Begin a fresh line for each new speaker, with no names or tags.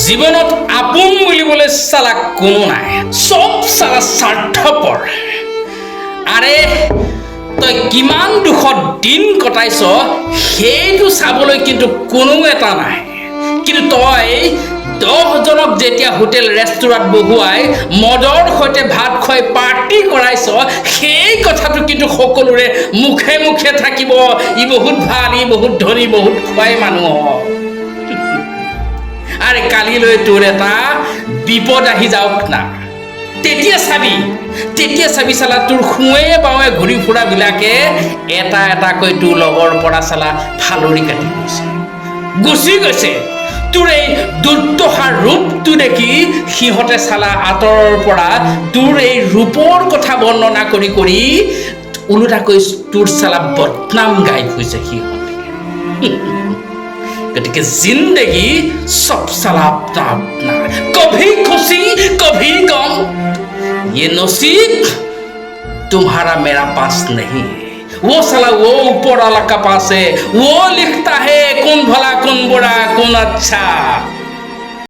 জীৱনত আপোন বুলিবলৈ চালা কোনো নাই চব চালা স্বাৰ্থপৰ আৰে তই কিমান দুখত দিন কটাইছ সেইটো চাবলৈ কিন্তু কোনো এটা নাই কিন্তু তই 10 জনক যেতিয়া হোটেল ৰেষ্টুৰাঁত বহুৱাই মদৰ সৈতে ভাত খুৱাই পাৰ্টি কৰাইছ সেই কথাটো কিন্তু সকলোৰে মুখে মুখে থাকিব ই বহুত ভাল ই বহুত ধনী বহুত খুৱাই মানুহক আৰে কালিলৈ তোৰ এটা বিপদ আহি যাওক না তেতিয়া চাবি চালা তোৰ খুৱে বাৱে ঘূৰি ফুৰাবিলাকে এটা এটাকৈ তোৰ লগৰ পৰা চালা ফালৰি কাটি গুচি গৈছে তোৰ এই দুৰ্দশাৰ ৰূপটো দেখি সিহঁতে চালা আঁতৰৰ পৰা তোৰ এই ৰূপৰ কথা বৰ্ণনা কৰি কৰি ওলোটাকৈ তোৰ চালা বদনাম গাই ফুৰিছে সিহঁতে গতিকে জিন্দগী সব साला अपना अपना कभी खुशी कभी गम ये नसीब तुम्हारा मेरा पास नहीं है वो साला वो ऊपर वाला का पास है वो लिखता है कौन भला कौन बुरा कौन अच्छा